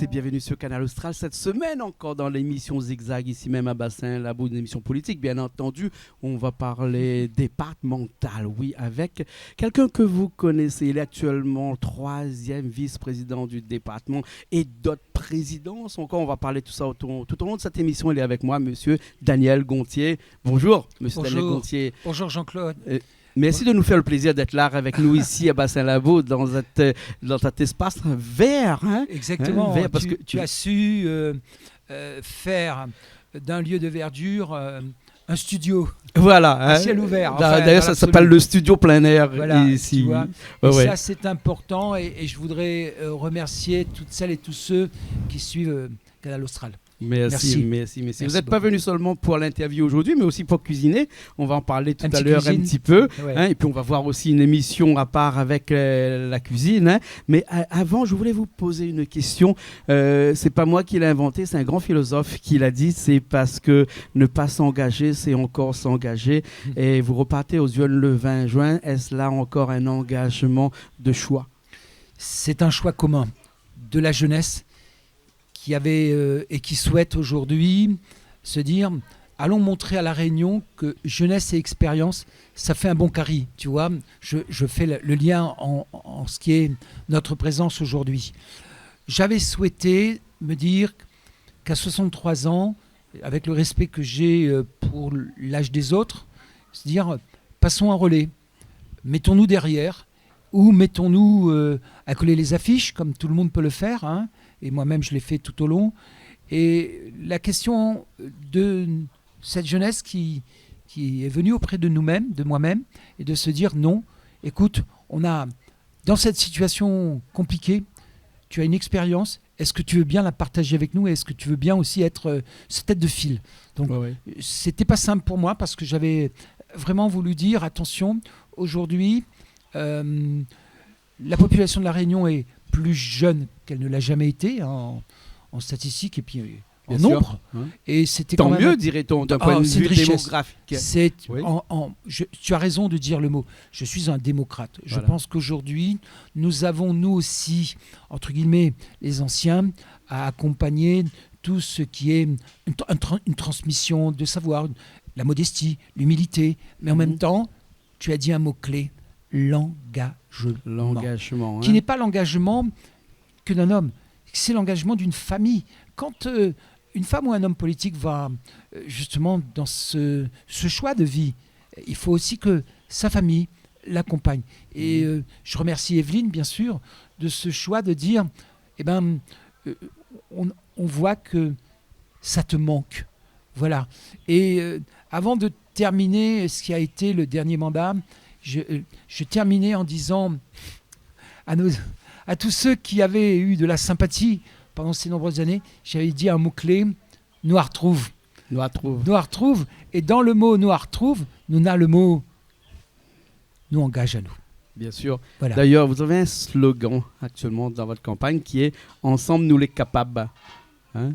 tous et bienvenue sur Canal Austral. Cette semaine encore dans l'émission Zigzag, ici même à Bassin-Labo, une émission politique, bien entendu. On va parler départemental, oui, avec quelqu'un que vous connaissez. Il est actuellement 3e vice-président du département et d'autres présidences. Encore, on va parler de tout ça tout au long de cette émission. Il est avec moi, monsieur Daniel Gontier. Bonjour, monsieur Daniel Gontier. Bonjour Jean-Claude. Merci de nous faire le plaisir d'être là avec nous ici à Bassin-Labo dans cet espace vert. Hein? Exactement. Vert, parce que tu as su faire d'un lieu de verdure un studio. Voilà. À ciel ouvert. D'ailleurs, ça s'appelle le studio plein air ici. Tu vois. Ça, c'est important et je voudrais remercier toutes celles et tous ceux qui suivent Canal Austral. Merci. Vous n'êtes pas venu seulement pour l'interview aujourd'hui, mais aussi pour cuisiner. On va en parler tout à l'heure un petit peu. Ouais. Hein, et puis, on va voir aussi une émission à part avec la cuisine. Hein. Mais avant, je voulais vous poser une question. C'est pas moi qui l'ai inventé, c'est un grand philosophe qui l'a dit. C'est parce que ne pas s'engager, c'est encore s'engager. Et vous repartez aux yeux le 20 juin. Est-ce là encore un engagement de choix? C'est un choix commun de la jeunesse qui avait et qui souhaite aujourd'hui se dire allons montrer à La Réunion que jeunesse et expérience, ça fait un bon carry. Tu vois, je fais le lien en ce qui est notre présence aujourd'hui. J'avais souhaité me dire qu'à 63 ans, avec le respect que j'ai pour l'âge des autres, se dire passons un relais, mettons-nous derrière ou mettons-nous à coller les affiches comme tout le monde peut le faire, hein. Et moi-même, je l'ai fait tout au long. Et la question de cette jeunesse qui est venue auprès de nous-mêmes, de moi-même, et de se dire non, écoute, on a, dans cette situation compliquée, tu as une expérience, est-ce que tu veux bien la partager avec nous et est-ce que tu veux bien aussi être cette tête de file? Donc, c'était pas simple pour moi parce que j'avais vraiment voulu dire, attention, aujourd'hui, la population de La Réunion est plus jeune qu'elle ne l'a jamais été en statistique et puis en nombre. Et c'était tant quand même mieux, dirait-on, d'un point de vue démographique. Tu as raison de dire le mot. Je suis un démocrate. Voilà. Je pense qu'aujourd'hui, nous avons, nous aussi, entre guillemets, les anciens, à accompagner tout ce qui est une transmission de savoir, la modestie, l'humilité. Mais en même temps, tu as dit un mot-clé, l'engagement. Qui n'est pas l'engagement que d'un homme, c'est l'engagement d'une famille. Quand une femme ou un homme politique va justement dans ce choix de vie, il faut aussi que sa famille l'accompagne. Et je remercie Evelyne, bien sûr, de ce choix de dire, on voit que ça te manque. Voilà. Et avant de terminer ce qui a été le dernier mandat, je terminais en disant à tous ceux qui avaient eu de la sympathie pendant ces nombreuses années, j'avais dit un mot-clé, nous retrouve. Et dans le mot nous retrouve, nous a le mot nous engage à nous. Bien sûr. Voilà. D'ailleurs, vous avez un slogan actuellement dans votre campagne qui est « Ensemble, nous les capables ». Hein?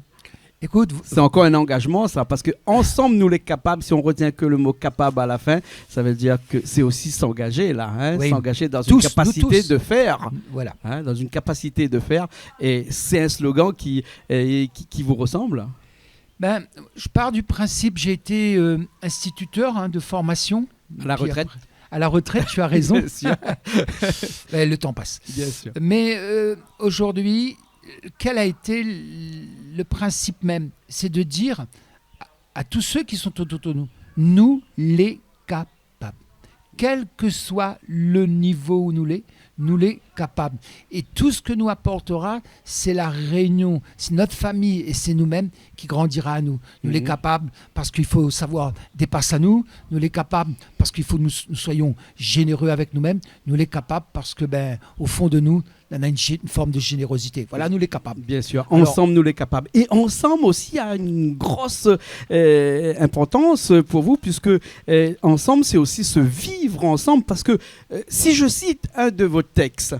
Écoute, c'est encore un engagement, ça, parce que ensemble nous les capables, si on retient que le mot capable à la fin, ça veut dire que c'est aussi s'engager là, hein, oui. S'engager dans une capacité de faire. Voilà. Hein, dans une capacité de faire. Et c'est un slogan qui vous ressemble. Je pars du principe, j'ai été instituteur de formation. À la retraite. À la retraite, tu as raison. Bien sûr. Le temps passe. Bien sûr. Mais aujourd'hui, quel a été le principe même? C'est de dire à tous ceux qui sont autour de nous les capables. Quel que soit le niveau où nous les capables. Et tout ce que nous apportera, c'est la réunion, c'est notre famille et c'est nous-mêmes qui grandira à nous. Nous les capables parce qu'il faut savoir dépasser à nous les capables parce qu'il faut que nous soyons généreux avec nous-mêmes, nous les capables parce que au fond de nous, on a une forme de générosité. Voilà, nous les capables. Bien sûr, ensemble nous les capables. Et ensemble aussi a une grosse importance pour vous, puisque ensemble c'est aussi se vivre ensemble, parce que si je cite un de vos textes,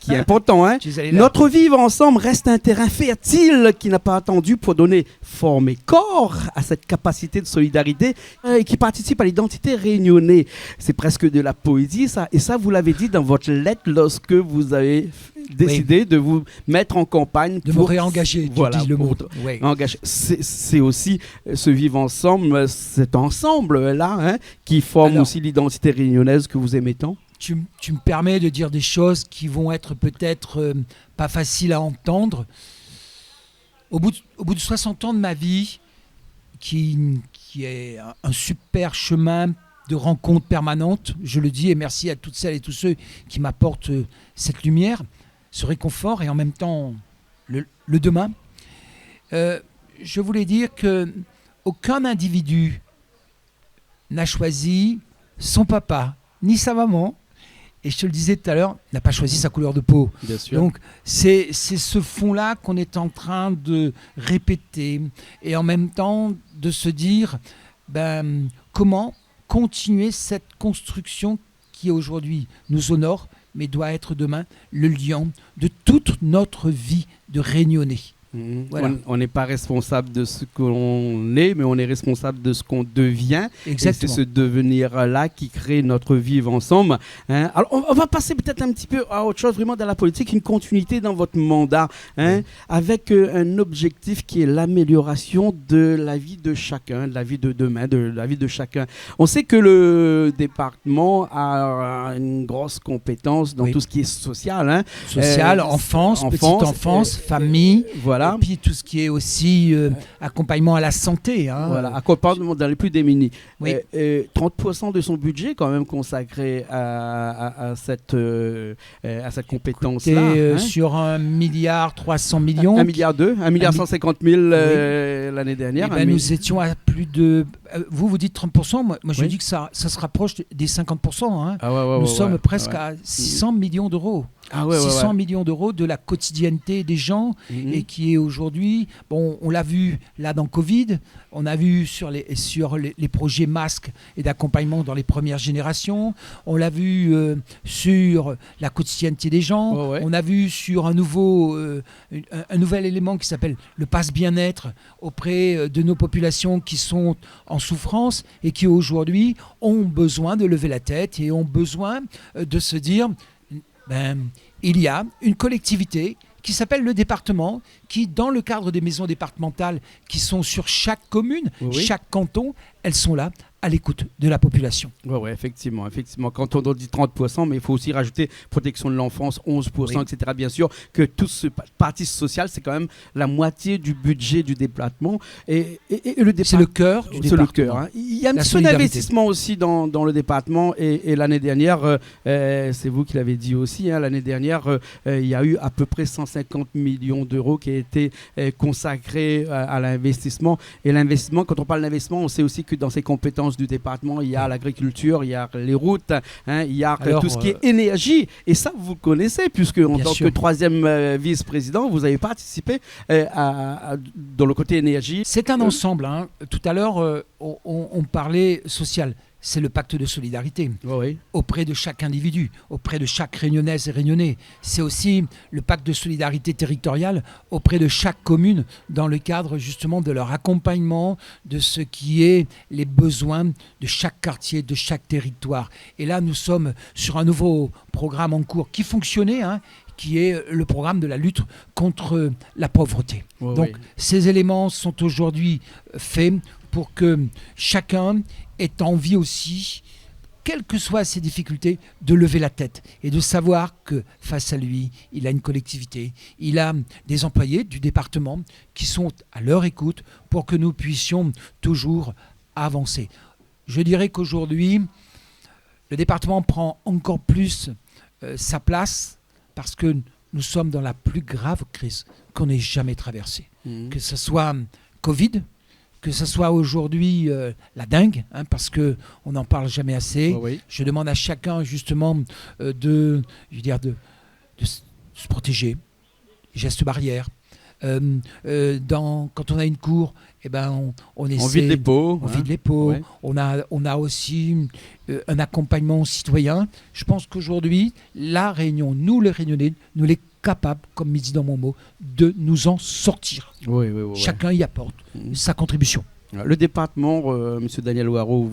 qui est important, notre vivre ensemble reste un terrain fertile qui n'a pas attendu pour donner forme et corps à cette capacité de solidarité et qui participe à l'identité réunionnais. C'est presque de la poésie, ça. Et ça, vous l'avez dit dans votre lettre lorsque vous avez décidé de vous mettre en campagne. De me réengager, voilà, tu dis le mot. Engager. C'est aussi ce vivre ensemble, cet ensemble-là, qui forme aussi l'identité réunionnaise que vous aimez tant. Tu me permets de dire des choses qui vont être peut-être pas faciles à entendre. Au bout de 60 ans de ma vie, qui est un super chemin de rencontres permanentes, je le dis, et merci à toutes celles et tous ceux qui m'apportent cette lumière, ce réconfort et en même temps le demain. Je voulais dire qu'aucun individu n'a choisi son papa ni sa maman, et je te le disais tout à l'heure, n'a pas choisi sa couleur de peau. Bien sûr. Donc c'est ce fond-là qu'on est en train de répéter, et en même temps de se dire comment continuer cette construction qui aujourd'hui nous honore, mais doit être demain le lion de toute notre vie de Réunionnais. Voilà. On n'est pas responsable de ce qu'on est, mais on est responsable de ce qu'on devient. Exactement. Et c'est ce devenir-là qui crée notre vivre ensemble. Alors, on va passer peut-être un petit peu à autre chose, vraiment dans la politique, une continuité dans votre mandat, avec un objectif qui est l'amélioration de la vie de chacun, de la vie de demain, de la vie de chacun. On sait que le département a une grosse compétence dans tout ce qui est social. Social, enfance, petite enfance, famille. Voilà. Et puis tout ce qui est aussi accompagnement à la santé. Voilà, accompagnement dans les plus démunis. Oui. 30% de son budget quand même consacré à cette compétence-là. Sur 1,3 milliard. 1,2 milliard, 1,150 milliard l'année dernière. Nous étions à plus de... Vous dites 30%, moi je dis que ça se rapproche des 50%. Nous sommes presque à 600 millions d'euros. 600 millions d'euros de la quotidienneté des gens et qui est aujourd'hui, on l'a vu là dans Covid, on a vu sur les projets masques et d'accompagnement dans les premières générations, on l'a vu sur la quotidienneté des gens, on a vu sur un nouvel élément qui s'appelle le pass bien-être auprès de nos populations qui sont en souffrance et qui aujourd'hui ont besoin de lever la tête et ont besoin de se dire... il y a une collectivité qui s'appelle le département, qui, dans le cadre des maisons départementales qui sont sur chaque commune, chaque canton, elles sont là à l'écoute de la population. Oui, effectivement. Quand on dit 30%, mais il faut aussi rajouter protection de l'enfance, 11%, etc. Bien sûr, que tout ce parti social, c'est quand même la moitié du budget du département. Et le c'est le cœur du département. C'est le cœur. Il y a un petit peu d'investissement aussi dans le département. Et l'année dernière, c'est vous qui l'avez dit aussi, l'année dernière, il y a eu à peu près 150 millions d'euros qui a été consacrés à l'investissement. Et l'investissement, quand on parle d'investissement, on sait aussi que dans ses compétences du département, il y a l'agriculture, il y a les routes, il y a tout ce qui est énergie. Et ça, vous le connaissez, puisque en tant que troisième vice-président, vous avez participé dans le côté énergie. C'est un ensemble. Tout à l'heure, on parlait social. C'est le pacte de solidarité auprès de chaque individu, auprès de chaque Réunionnaise et Réunionnais. C'est aussi le pacte de solidarité territoriale auprès de chaque commune dans le cadre justement de leur accompagnement, de ce qui est les besoins de chaque quartier, de chaque territoire. Et là, nous sommes sur un nouveau programme en cours qui fonctionnait, qui est le programme de la lutte contre la pauvreté. Donc, ces éléments sont aujourd'hui faits pour que chacun ait envie aussi, quelles que soient ses difficultés, de lever la tête et de savoir que face à lui, il a une collectivité, il a des employés du département qui sont à leur écoute pour que nous puissions toujours avancer. Je dirais qu'aujourd'hui, le département prend encore plus sa place parce que nous sommes dans la plus grave crise qu'on ait jamais traversée. Que ce soit Covid, que ce soit aujourd'hui la dengue, parce qu'on n'en parle jamais assez. Je demande à chacun justement de se protéger, gestes barrières. Quand on a une cour, on essaie, on vide les pots. On vide les pots. On a aussi un accompagnement citoyen. Je pense qu'aujourd'hui, la Réunion, nous les Réunionnais, nous les capables, comme dit dans mon mot, de nous en sortir. Chacun y apporte sa contribution. Le département, Monsieur Daniel Ouareau,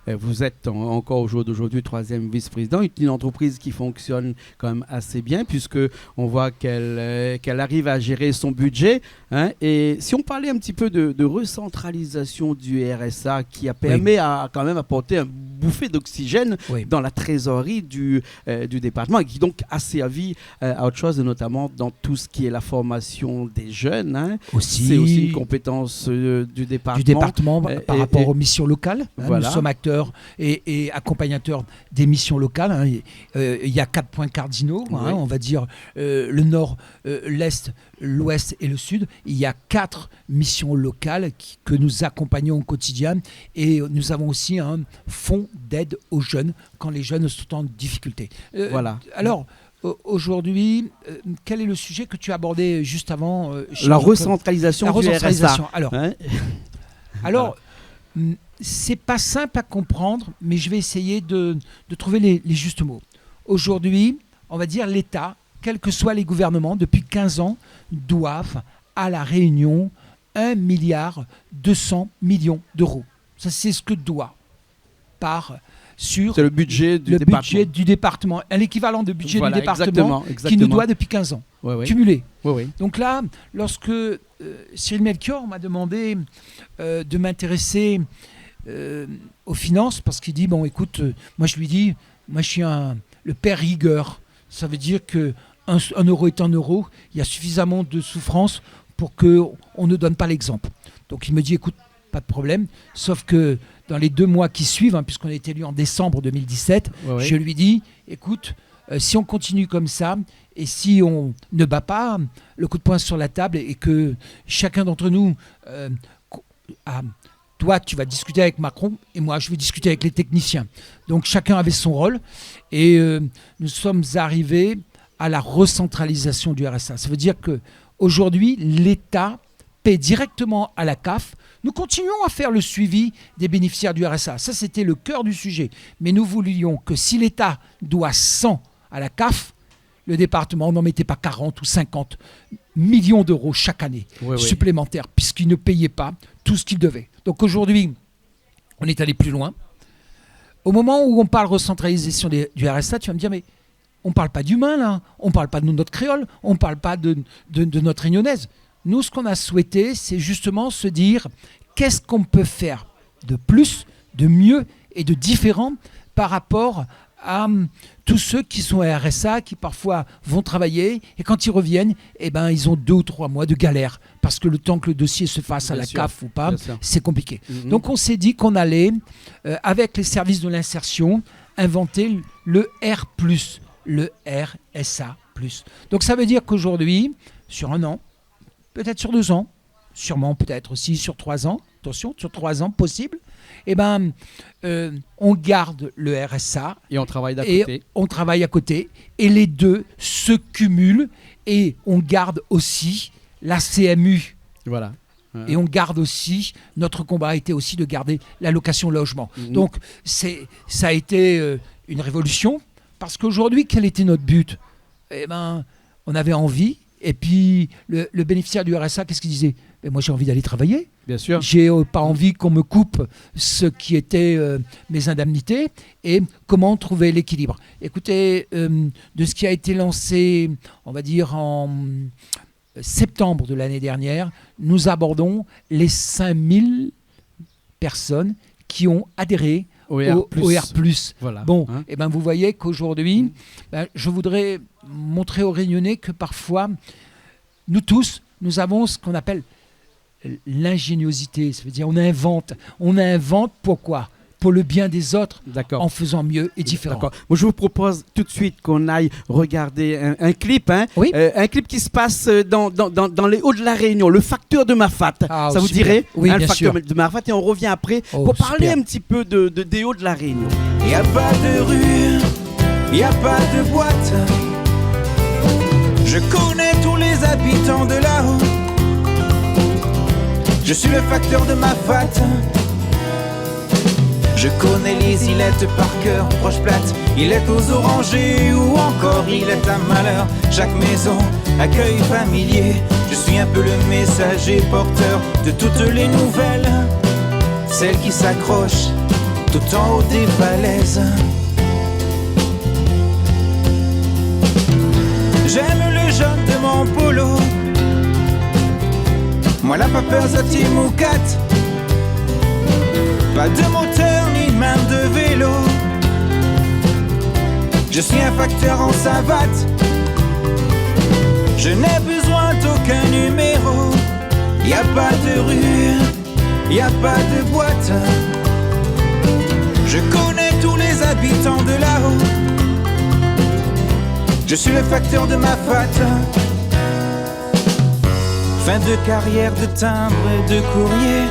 vous êtes encore au jour d'aujourd'hui 3e vice-président, une entreprise qui fonctionne quand même assez bien puisque on voit qu'elle arrive à gérer son budget. Hein, et si on parlait un petit peu de recentralisation du RSA qui a permis à quand même apporter un bouffée d'oxygène dans la trésorerie du département et qui donc a servi à autre chose, notamment dans tout ce qui est la formation des jeunes. Hein. C'est aussi une compétence du département par rapport aux missions locales. Voilà. Nous sommes acteurs et accompagnateurs des missions locales. Hein. Il y a 4 points cardinaux, on va dire le nord, l'est, l'ouest et le sud. Il y a 4 missions locales que nous accompagnons au quotidien et nous avons aussi un fonds d'aide aux jeunes quand les jeunes sont en difficulté. Voilà. Alors, aujourd'hui, quel est le sujet que tu as abordé juste avant La recentralisation du RSA. Alors, c'est pas simple à comprendre, mais je vais essayer de trouver les justes mots. Aujourd'hui, on va dire l'État, quels que soient les gouvernements, depuis 15 ans, doivent à la Réunion 1,2 milliard d'euros. Ça, c'est ce que doit c'est le budget du département. L'équivalent de budget du département qui nous doit depuis 15 ans, cumulé. Donc là, lorsque Cyril Melchior m'a demandé de m'intéresser aux finances, parce qu'il dit, bon écoute, moi je lui dis, moi je suis le père rigueur. Ça veut dire que un euro est un euro, il y a suffisamment de souffrance pour qu'on ne donne pas l'exemple. Donc il me dit, écoute, pas de problème, sauf que dans les 2 mois qui suivent, puisqu'on a été élu en décembre 2017, je lui dis, écoute, si on continue comme ça, et si on ne bat pas le coup de poing sur la table, et que chacun d'entre nous, toi tu vas discuter avec Macron, et moi je vais discuter avec les techniciens. Donc chacun avait son rôle, et nous sommes arrivés à la recentralisation du RSA. Ça veut dire qu'aujourd'hui, l'État paie directement à la CAF. Nous continuons à faire le suivi des bénéficiaires du RSA. Ça, c'était le cœur du sujet. Mais nous voulions que si l'État doit 100 à la CAF, le département n'en mettait pas 40 ou 50 millions d'euros chaque année supplémentaires, puisqu'il ne payait pas tout ce qu'il devait. Donc aujourd'hui, on est allé plus loin. Au moment où on parle recentralisation du RSA, tu vas me dire, mais on ne parle pas d'humain, là. On ne parle pas de notre créole. On ne parle pas de notre réunionnaise. Nous, ce qu'on a souhaité, c'est justement se dire qu'est-ce qu'on peut faire de plus, de mieux et de différent par rapport à tous ceux qui sont à RSA, qui parfois vont travailler et quand ils reviennent, ils ont 2 ou 3 mois de galère parce que le temps que le dossier se fasse à la CAF ou pas, c'est compliqué. Donc on s'est dit qu'on allait, avec les services de l'insertion, inventer le R+, le RSA+. Donc ça veut dire qu'aujourd'hui, sur 1 an, peut-être sur 2 ans, sûrement peut-être aussi sur 3 ans, attention, sur 3 ans possible, on garde le RSA et on travaille à côté. Et les deux se cumulent et on garde aussi la CMU. Voilà. Et on garde aussi, notre combat a été aussi de garder l'allocation logement. Donc ça a été une révolution parce qu'aujourd'hui, quel était notre but ? On avait envie. Et puis, le bénéficiaire du RSA, qu'est-ce qu'il disait ? Moi, j'ai envie d'aller travailler. Bien sûr. J'ai pas envie qu'on me coupe ce qui était mes indemnités. Et comment trouver l'équilibre ? Écoutez, de ce qui a été lancé, on va dire, en septembre de l'année dernière, nous abordons les 5000 personnes qui ont adhéré au R+. Voilà. Bon, vous voyez qu'aujourd'hui, je voudrais montrer aux Réunionnais que parfois, nous tous, nous avons ce qu'on appelle l'ingéniosité. Ça veut dire on invente. On invente pourquoi ? Pour le bien des autres, en faisant mieux et différent. D'accord. Moi, je vous propose tout de suite qu'on aille regarder un clip. Un clip qui se passe dans les Hauts de la Réunion, le facteur de Mafat. Ça vous dirait ? Oui, le bien facteur sûr. de Mafat. Et on revient après pour parler un petit peu des Hauts de la Réunion. Il n'y a pas de rue, il n'y a pas de boîte. Je connais tous les habitants de là-haut. Je suis le facteur de Mafat. Je connais les îlettes par cœur, proche plate, il est aux orangers ou encore il est à Malheur. Chaque maison, accueil familier, je suis un peu le messager porteur de toutes les nouvelles. celle qui s'accroche tout en haut des falaises. J'aime le jaune de mon polo, moi la papeuse à Timoukat. Pas de moteur ni même de vélo, je suis un facteur en savate. Je n'ai besoin d'aucun numéro. Y a pas de rue, y a pas de boîte. Je connais tous les habitants de là-haut. Je suis le facteur de ma fat. Fin de carrière de timbre et de courrier,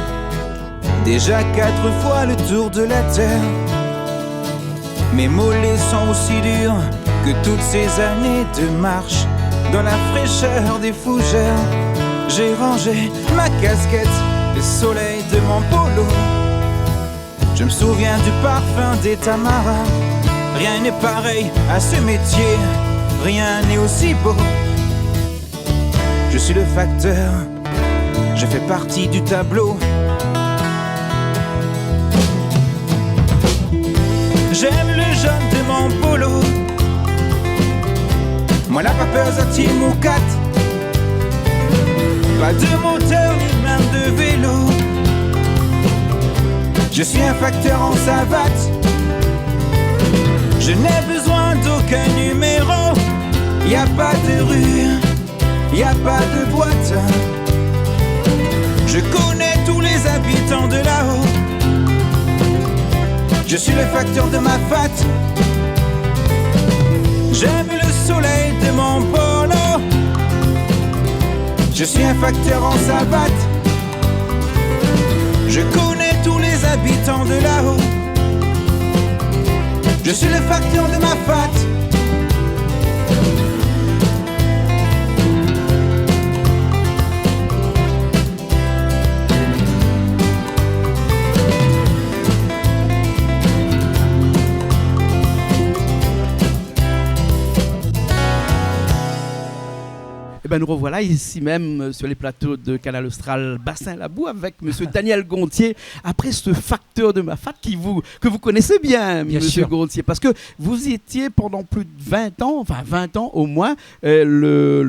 déjà 4 fois le tour de la terre. Mes mollets sont aussi durs que toutes ces années de marche dans la fraîcheur des fougères. J'ai rangé ma casquette, le soleil de mon polo. Je me souviens du parfum des tamarins. Rien n'est pareil à ce métier, rien n'est aussi beau. Je suis le facteur, je fais partie du tableau. J'aime le jaune de mon polo, moi la papeuse à Timoukat. Pas de moteur ni même de vélo, je suis un facteur en savate. Je n'ai besoin d'aucun numéro. Y a pas de rue, y a pas de boîte. Je connais tous les habitants de là-haut. Je suis le facteur de ma fat. J'aime le soleil de mon polo. Je suis un facteur en savate. Je connais tous les habitants de là-haut. Je suis le facteur de ma fat. Ben nous revoilà ici même sur les plateaux de Canal Austral Bassin-Labou avec monsieur Daniel Gontier, après ce facteur de ma fat que vous connaissez bien monsieur Gontier, parce que vous étiez pendant plus de 20 ans, enfin 20 ans au moins, le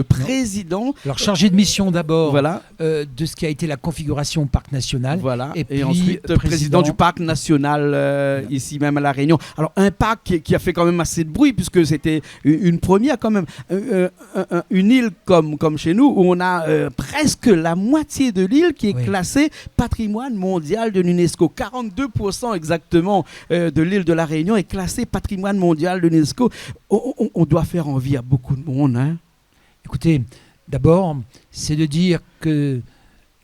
président. Alors chargé de mission d'abord, voilà. De ce qui a été la configuration Parc National. Voilà. Et puis ensuite président du Parc National ici même à La Réunion. Alors un parc qui a fait quand même assez de bruit puisque c'était une première quand même. Une île comme chez nous où on a presque la moitié de l'île qui est classée patrimoine mondial de l'UNESCO. 42% exactement de l'île de la Réunion est classée patrimoine mondial de l'UNESCO. On doit faire envie à beaucoup de monde. Hein. Écoutez, d'abord, c'est de dire que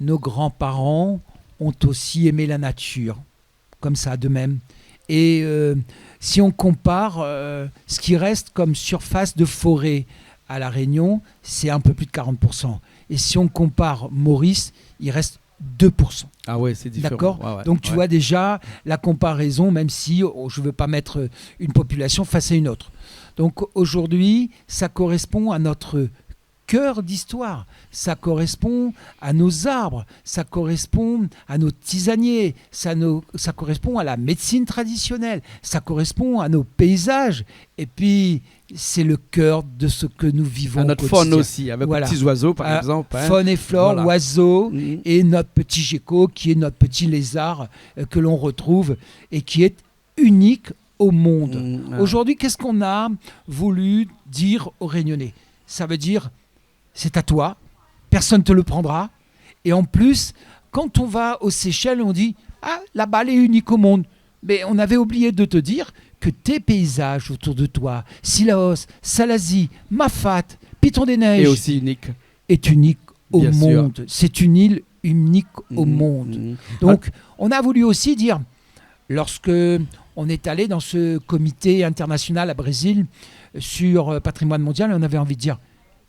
nos grands-parents ont aussi aimé la nature, comme ça, de même. Et si on compare ce qui reste comme surface de forêt à La Réunion, c'est un peu plus de 40%. Et si on compare Maurice, il reste 2%. Ah ouais, c'est différent. D'accord ? Ouais, Donc tu vois déjà la comparaison, même si je ne veux pas mettre une population face à une autre. Donc aujourd'hui, ça correspond à notre cœur d'histoire, ça correspond à nos arbres, ça correspond à nos tisaniers, ça correspond à la médecine traditionnelle, ça correspond à nos paysages, et puis c'est le cœur de ce que nous vivons à notre faune aussi, avec les petits oiseaux par exemple. Hein. Faune et flore, oiseaux, et notre petit gecko qui est notre petit lézard que l'on retrouve et qui est unique au monde. Aujourd'hui, qu'est-ce qu'on a voulu dire aux Réunionnais ? Ça veut dire c'est à toi, personne ne te le prendra. Et en plus, quand on va aux Seychelles, on dit « Ah, la balle est unique au monde ». Mais on avait oublié de te dire que tes paysages autour de toi, Sillaos, Salazie, Mafat, Piton des Neiges, est aussi unique. Est unique au Bien monde. sûr. C'est une île unique au monde. Donc, on a voulu aussi dire, lorsque on est allé dans ce comité international à Brésil sur patrimoine mondial, on avait envie de dire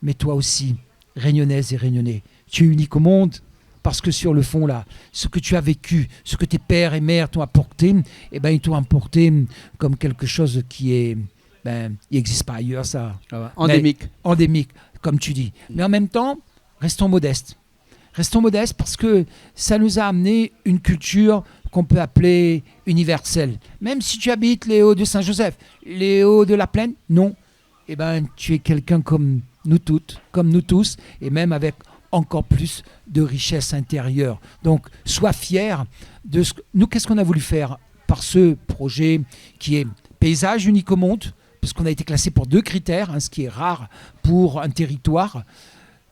mais toi aussi, Réunionnaise et Réunionnais, tu es unique au monde parce que sur le fond, là, ce que tu as vécu, ce que tes pères et mères t'ont apporté, eh ben, ils t'ont apporté comme quelque chose qui est... il n'existe pas ailleurs, ça. Endémique. Endémique, comme tu dis. Mais en même temps, restons modestes. Restons modestes parce que ça nous a amené une culture qu'on peut appeler universelle. Même si tu habites les Hauts de Saint-Joseph, les Hauts de la Plaine, non. Eh ben, tu es quelqu'un comme nous toutes, comme nous tous, et même avec encore plus de richesse intérieure. Donc, sois fier de ce que... Nous, qu'est-ce qu'on a voulu faire par ce projet qui est paysage unique au monde, parce qu'on a été classé pour 2 critères, ce qui est rare pour un territoire,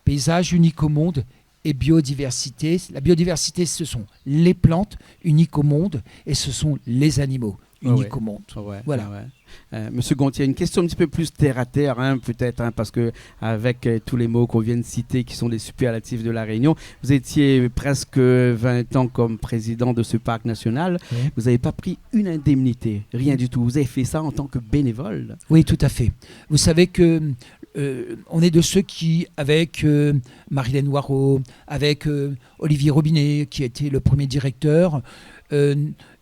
paysage unique au monde et biodiversité. La biodiversité, ce sont les plantes uniques au monde et ce sont les animaux uniques au monde. Voilà. Monsieur Gontier, une question un petit peu plus terre à terre, peut-être, parce que avec tous les mots qu'on vient de citer, qui sont des superlatifs de la Réunion, vous étiez presque 20 ans comme président de ce parc national. Oui. Vous n'avez pas pris une indemnité, rien du tout. Vous avez fait ça en tant que bénévole. Oui, tout à fait. Vous savez que on est de ceux qui, avec Marilène Noirot, avec Olivier Robinet, qui était le premier directeur,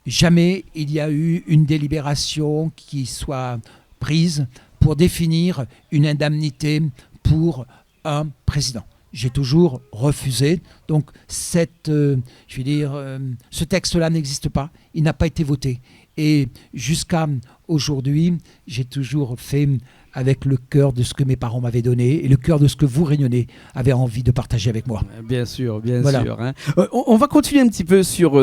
jamais il y a eu une délibération qui soit prise pour définir une indemnité pour un président. J'ai toujours refusé. Donc, ce texte-là n'existe pas. Il n'a pas été voté. Et jusqu'à aujourd'hui, j'ai toujours fait avec le cœur de ce que mes parents m'avaient donné et le cœur de ce que vous, Réunionnais, avez envie de partager avec moi. Bien sûr, bien sûr. On va continuer un petit peu sur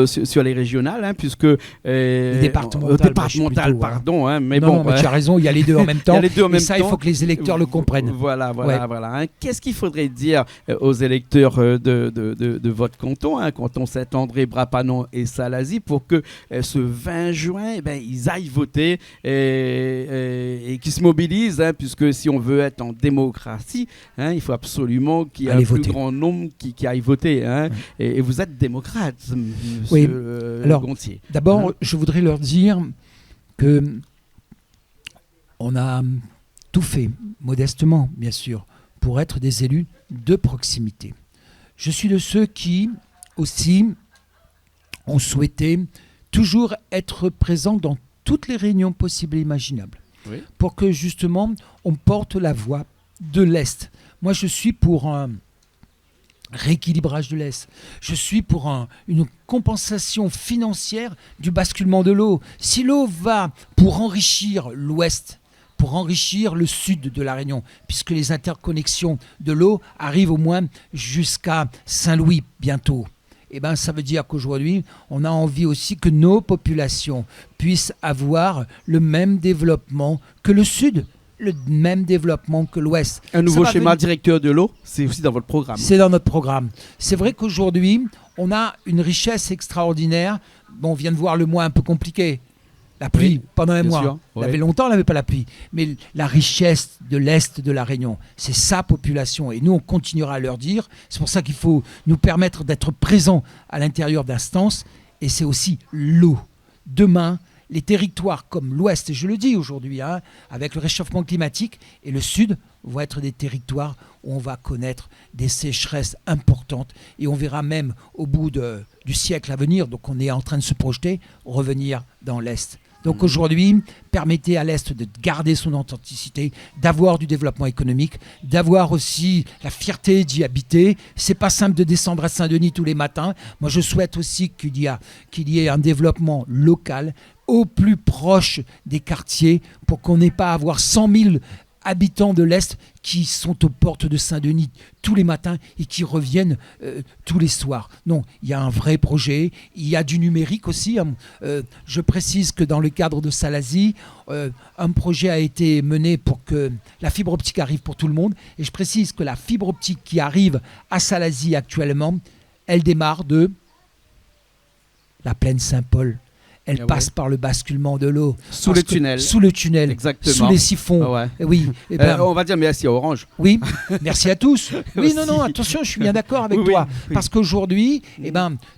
les régionales, puisque... les départementales, pardon. Mais non, mais tu as raison, il y a les deux en même temps. Et ça, il faut que les électeurs le comprennent. Voilà. Qu'est-ce qu'il faudrait dire aux électeurs de votre canton Saint-André, Brapanon et Salazie, pour que ce 20 juin, ils aillent voter et qu'ils se mobilisent, puisque si on veut être en démocratie, il faut absolument qu'il y ait un plus grand nombre qui aille voter. Et vous êtes démocrate, monsieur Gontier. D'abord, je voudrais leur dire que on a tout fait, modestement, bien sûr, pour être des élus de proximité. Je suis de ceux qui, aussi, ont souhaité toujours être présents dans toutes les réunions possibles et imaginables. Oui. Pour que justement on porte la voix de l'Est. Moi je suis pour un rééquilibrage de l'Est. Je suis pour une compensation financière du basculement de l'eau. Si l'eau va pour enrichir l'Ouest, pour enrichir le sud de la Réunion, puisque les interconnexions de l'eau arrivent au moins jusqu'à Saint-Louis bientôt. Ça veut dire qu'aujourd'hui, on a envie aussi que nos populations puissent avoir le même développement que le Sud, le même développement que l'Ouest. Un nouveau schéma directeur de l'eau, c'est aussi dans votre programme. C'est dans notre programme. C'est vrai qu'aujourd'hui, on a une richesse extraordinaire. Bon, on vient de voir le mois un peu compliqué. La pluie, pendant un mois. Il y avait longtemps, on n'avait pas la pluie. Mais la richesse de l'Est de la Réunion, c'est sa population. Et nous, on continuera à leur dire. C'est pour ça qu'il faut nous permettre d'être présents à l'intérieur d'instances. Et c'est aussi l'eau. Demain, les territoires comme l'Ouest, et je le dis aujourd'hui, avec le réchauffement climatique, et le Sud vont être des territoires où on va connaître des sécheresses importantes. Et on verra même au bout du siècle à venir, donc on est en train de se projeter, revenir dans l'Est. Donc aujourd'hui, permettez à l'Est de garder son authenticité, d'avoir du développement économique, d'avoir aussi la fierté d'y habiter. C'est pas simple de descendre à Saint-Denis tous les matins. Moi, je souhaite aussi qu'il y ait un développement local au plus proche des quartiers pour qu'on n'ait pas à avoir 100 000 habitants de l'Est qui sont aux portes de Saint-Denis tous les matins et qui reviennent tous les soirs. Non, il y a un vrai projet, il y a du numérique aussi. Je précise que dans le cadre de Salazie, un projet a été mené pour que la fibre optique arrive pour tout le monde. Et je précise que la fibre optique qui arrive à Salazie actuellement, elle démarre de la plaine Saint-Paul. Elle passe par le basculement de l'eau. Sous le tunnel. Sous le tunnel. Exactement. Sous les siphons. Oui. On va dire merci à Orange. Oui, merci à tous. Oui, non, attention, je suis bien d'accord avec toi. Oui. Parce qu'aujourd'hui,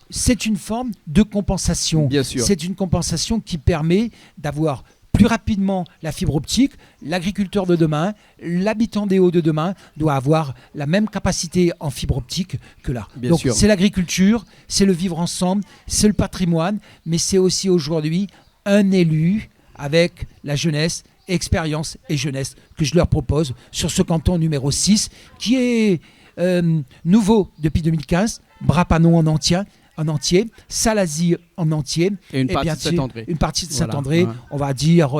c'est une forme de compensation. Bien sûr. C'est une compensation qui permet d'avoir plus rapidement la fibre optique. L'agriculteur de demain, l'habitant des Hauts de demain doit avoir la même capacité en fibre optique que là. Bien Donc sûr. C'est l'agriculture, c'est le vivre ensemble, c'est le patrimoine, mais c'est aussi aujourd'hui un élu avec la jeunesse, expérience et jeunesse que je leur propose sur ce canton numéro 6 qui est nouveau depuis 2015, Brapanon en entier, Salazie en entier. Et une et partie bien de sûr, Saint-André. Une partie de Voilà, Saint-André, ouais. on va dire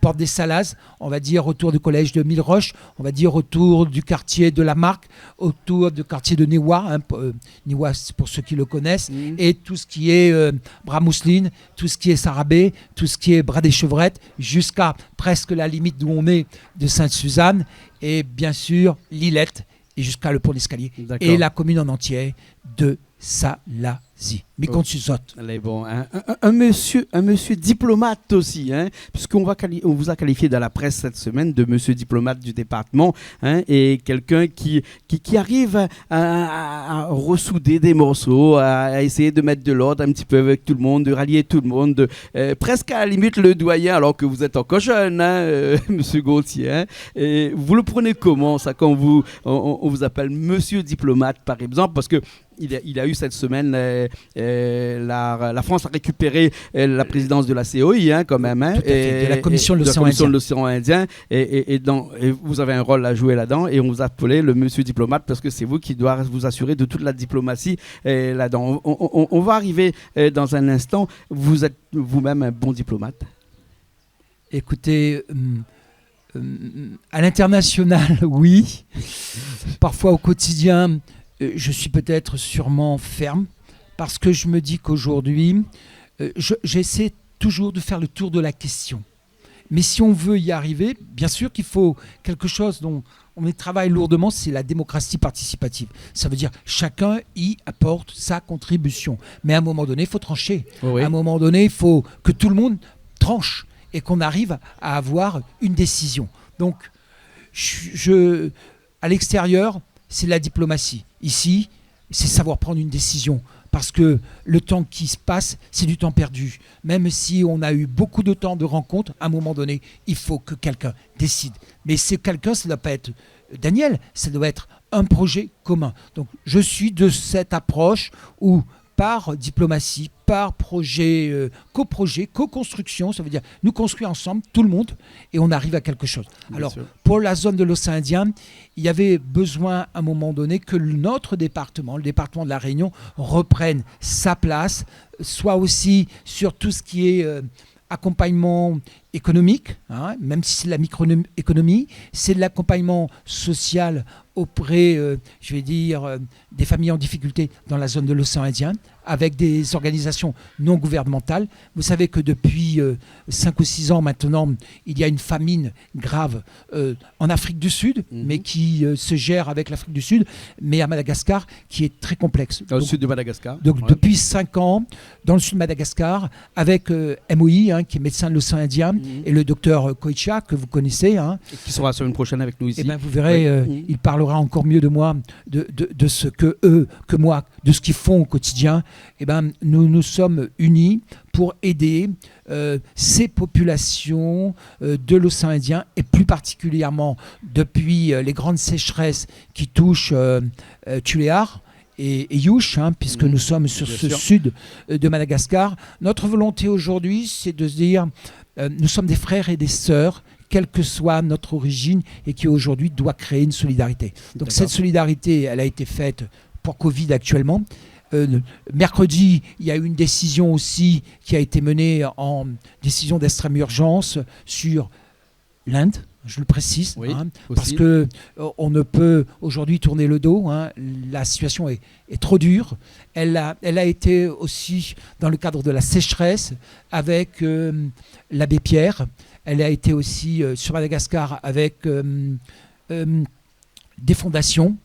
Porte des Salazes, on va dire autour du collège de Milleroche, on va dire autour du quartier de la Marque, autour du quartier de Niwa, Niwa c'est pour ceux qui le connaissent, et tout ce qui est Bras-Mousseline, tout ce qui est Sarabé, tout ce qui est Bras des Chevrettes, jusqu'à presque la limite d'où on est de Sainte-Suzanne, et bien sûr Lillette, et jusqu'à le pont d'Escalier, D'accord. et la commune en entier de Salazie. Mais Oh. qu'on suzote. Allez, bon, un monsieur diplomate aussi, hein, puisqu'on on vous a qualifié dans la presse cette semaine de monsieur diplomate du département, hein, et quelqu'un qui arrive à ressouder des morceaux, à essayer de mettre de l'ordre un petit peu avec tout le monde, de rallier tout le monde, presque à la limite le doyen, alors que vous êtes encore jeune, hein, monsieur Gauthier. Hein, et vous le prenez comment, ça, quand on vous appelle monsieur diplomate, par exemple, parce que il a eu cette semaine, la France a récupéré la présidence de la COI, hein, quand même. Hein, Tout à fait, de la Commission de l'océan Indien. Et vous avez un rôle à jouer là-dedans. Et on vous appelait le monsieur diplomate parce que c'est vous qui doit vous assurer de toute la diplomatie là-dedans. On va arriver dans un instant. Vous êtes vous-même un bon diplomate? Écoutez, à l'international, oui. Parfois au quotidien, je suis peut-être sûrement ferme parce que je me dis qu'aujourd'hui, j'essaie toujours de faire le tour de la question. Mais si on veut y arriver, bien sûr qu'il faut quelque chose dont on y travaille lourdement, c'est la démocratie participative. Ça veut dire chacun y apporte sa contribution. Mais à un moment donné, il faut trancher. Oui. À un moment donné, il faut que tout le monde tranche et qu'on arrive à avoir une décision. Donc, à l'extérieur, c'est la diplomatie. Ici, c'est savoir prendre une décision. Parce que le temps qui se passe, c'est du temps perdu. Même si on a eu beaucoup de temps de rencontre, à un moment donné, il faut que quelqu'un décide. Mais c'est quelqu'un, ça ne doit pas être Daniel, ça doit être un projet commun. Donc je suis de cette approche où par diplomatie, par projet, coprojet, co-construction, ça veut dire nous construisons ensemble, tout le monde, et on arrive à quelque chose. Bien Alors, sûr. pour la zone de l'océan Indien, il y avait besoin à un moment donné que notre département, le département de la Réunion, reprenne sa place, soit aussi sur tout ce qui est accompagnement économique, hein, même si c'est de la microéconomie, c'est de l'accompagnement social auprès, je vais dire, des familles en difficulté dans la zone de l'océan Indien, avec des organisations non gouvernementales. Vous savez que depuis 5 ou 6 ans maintenant, il y a une famine grave en Afrique du Sud, mais qui se gère avec l'Afrique du Sud, mais à Madagascar, qui est très complexe. Au sud de Madagascar. Donc Ouais. depuis 5 ans, dans le sud de Madagascar, avec MOI, hein, qui est médecin de l'océan Indien, et le docteur Koicha, que vous connaissez, hein, Et qui sera la semaine prochaine avec nous ici. eh ben, vous verrez, Oui. il parlera encore mieux de moi, de ce que moi, de ce qu'ils font au quotidien. Eh ben, nous nous sommes unis pour aider ces populations de l'océan Indien, et plus particulièrement depuis les grandes sécheresses qui touchent Tuléar et Youch, hein, puisque nous sommes sur Bien ce sûr. sud de Madagascar. Notre volonté aujourd'hui, c'est de se dire, nous sommes des frères et des sœurs, quelle que soit notre origine, et qui aujourd'hui doit créer une solidarité. Donc D'accord. cette solidarité, elle a été faite pour Covid actuellement. Mercredi, il y a eu une décision aussi qui a été menée en décision d'extrême urgence sur l'Inde, je le précise, Oui, hein, aussi. parce que on ne peut aujourd'hui tourner le dos, hein, la situation est trop dure. Elle a été aussi dans le cadre de la sécheresse avec l'abbé Pierre. Elle a été aussi sur Madagascar avec des fondations,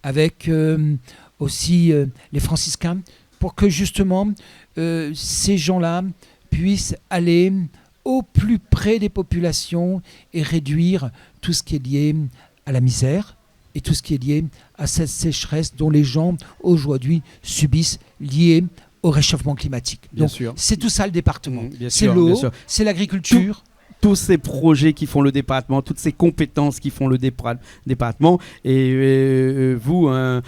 avec aussi les franciscains, pour que justement ces gens-là puissent aller au plus près des populations et réduire tout ce qui est lié à la misère et tout ce qui est lié à cette sécheresse dont les gens aujourd'hui subissent, liés au réchauffement climatique. Bien Donc sûr. c'est tout ça le département. Bien C'est sûr, bien l'eau, sûr. c'est l'agriculture. Tous ces projets qui font le département, toutes ces compétences qui font le département. Et vous, un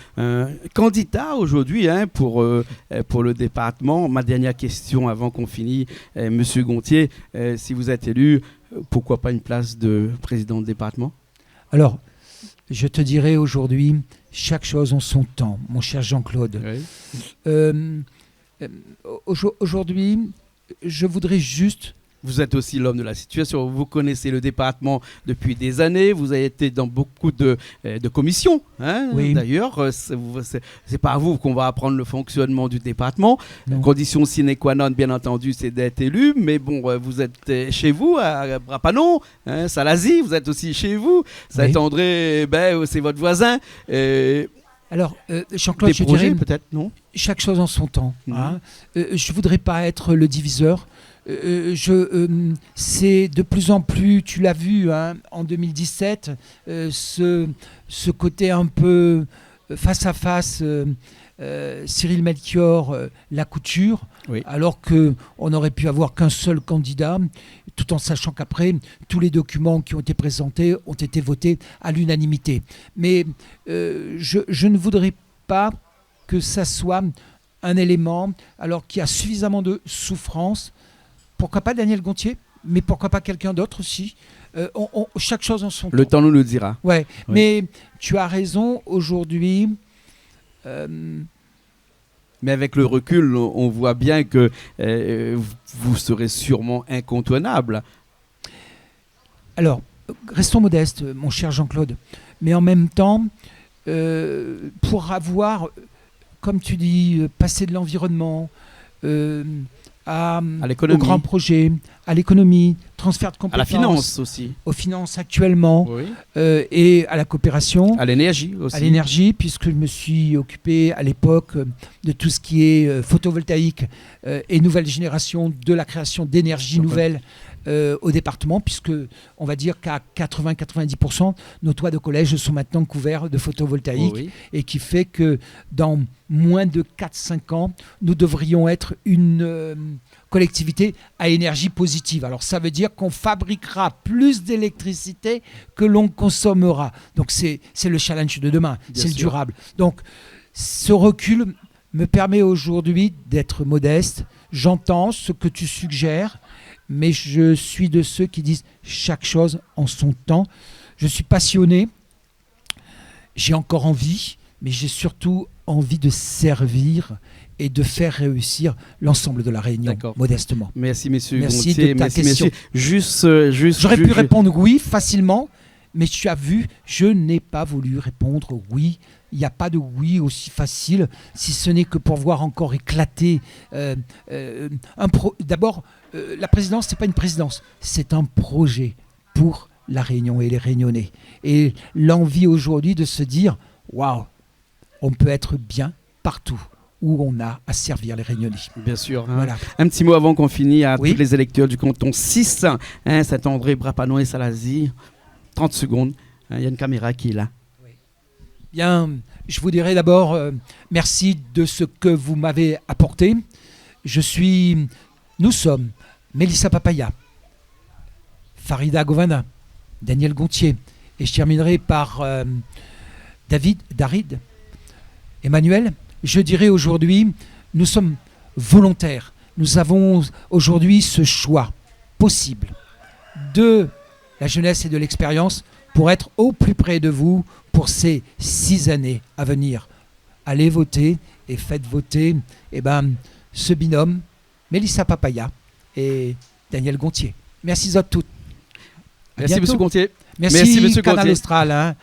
candidat aujourd'hui, hein, pour le département. Ma dernière question avant qu'on finisse, Monsieur Gontier, si vous êtes élu, pourquoi pas une place de président de département? Alors, Je te dirais aujourd'hui, chaque chose en son temps, mon cher Jean-Claude. Aujourd'hui, je voudrais juste... Vous êtes aussi l'homme de la situation. Vous connaissez le département depuis des années. Vous avez été dans beaucoup de commissions. Hein, oui. D'ailleurs, c'est pas à vous qu'on va apprendre le fonctionnement du département. Non. Condition sine qua non, bien entendu, c'est d'être élu. Mais bon, vous êtes chez vous, à Brapanon, hein, Salazie, vous êtes aussi chez vous. Saint-André, c'est votre voisin. Alors, Jean-Claude, des je projets, dirais peut-être, non? Chaque chose en son temps. Hein. Je voudrais pas être le diviseur. C'est de plus en plus, tu l'as vu hein, en 2017, ce côté un peu face à face, Cyril Melchior, la couture, oui. Alors qu'on aurait pu avoir qu'un seul candidat, tout en sachant qu'après, tous les documents qui ont été présentés ont été votés à l'unanimité. Mais je ne voudrais pas que ça soit un élément, alors qu'il y a suffisamment de souffrance. Pourquoi pas Daniel Gontier, mais pourquoi pas quelqu'un d'autre aussi. Chaque chose en son temps. Le temps nous le dira. Ouais, oui. Mais tu as raison, aujourd'hui... Mais avec le recul, on voit bien que vous serez sûrement incontournable. Alors, restons modestes, mon cher Jean-Claude. Mais en même temps, pour avoir, comme tu dis, passé de l'environnement... à aux grands projets, à l'économie, transfert de compétences, à la finance aussi, aux finances actuellement, oui. Et à la coopération, à l'énergie aussi. À l'énergie, puisque je me suis occupé à l'époque de tout ce qui est photovoltaïque et nouvelle génération, de la création d'énergie nouvelle au département, puisque on va dire qu'à 80-90%, nos toits de collège sont maintenant couverts de photovoltaïque, oui. Et qui fait que dans moins de 4-5 ans, nous devrions être une collectivité à énergie positive. Alors ça veut dire qu'on fabriquera plus d'électricité que l'on consommera. Donc c'est le challenge de demain, c'est le durable. Donc ce recul me permet aujourd'hui d'être modeste. J'entends ce que tu suggères, mais je suis de ceux qui disent chaque chose en son temps. Je suis passionné, j'ai encore envie, mais j'ai surtout envie de servir et de faire réussir l'ensemble de la Réunion, modestement. Merci, messieurs. Merci Gontier, de ta question. Juste, j'aurais pu répondre oui facilement, mais tu as vu, je n'ai pas voulu répondre oui. Il n'y a pas de oui aussi facile, si ce n'est que pour voir encore éclater D'abord, la présidence, ce n'est pas une présidence, c'est un projet pour la Réunion et les Réunionnais. Et l'envie aujourd'hui de se dire, waouh, on peut être bien partout où on a à servir les Réunionnais. Bien sûr. Hein. Voilà. Un petit mot avant qu'on finisse à tous les électeurs du canton 6, hein, Saint-André, Brapanon et Salazie. 30 secondes. Il y a une caméra qui est là. Bien, je vous dirais d'abord merci de ce que vous m'avez apporté. Nous sommes Mélissa Papaya, Farida Govana, Daniel Gontier, et je terminerai par Darid, Emmanuel. Je dirais aujourd'hui, nous sommes volontaires. Nous avons aujourd'hui ce choix possible de la jeunesse et de l'expérience pour être au plus près de vous pour ces 6 années à venir. Allez voter et faites voter ce binôme, Mélissa Papaya et Daniel Gontier. Merci à toutes. Merci M. Gontier. Merci M. Canal Austral. Hein.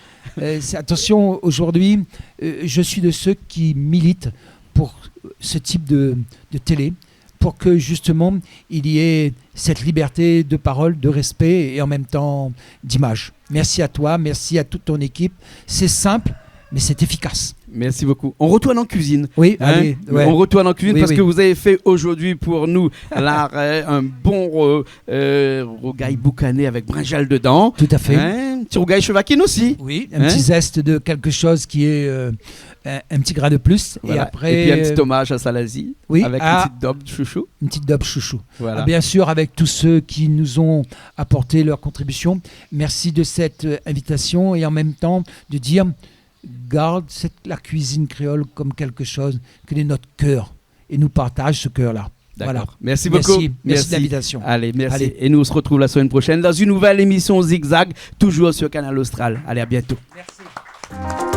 Attention, aujourd'hui, je suis de ceux qui militent pour ce type de télé, pour que justement il y ait cette liberté de parole, de respect et en même temps d'image. Merci à toi, merci à toute ton équipe. C'est simple, mais c'est efficace. Merci beaucoup. On retourne en cuisine. Oui, allez. Ouais. On retourne en cuisine parce que vous avez fait aujourd'hui pour nous un bon rogaille boucané avec brinjal dedans. Tout à fait. Un petit rogaille chevaquine aussi. Oui, un petit zeste de quelque chose qui est un petit gras de plus. Voilà. Et après, et puis un petit hommage à Salazie avec une petite daube chouchou. Une petite daube chouchou. Voilà. Bien sûr, avec tous ceux qui nous ont apporté leur contribution. Merci de cette invitation et en même temps de dire... Garde la cuisine créole comme quelque chose que est notre cœur et nous partage ce cœur-là. D'accord. Voilà. Merci beaucoup. Merci de l'invitation. Allez, merci. Allez. Et nous on se retrouve la semaine prochaine dans une nouvelle émission Zigzag, toujours sur Canal Austral. Allez, à bientôt. Merci.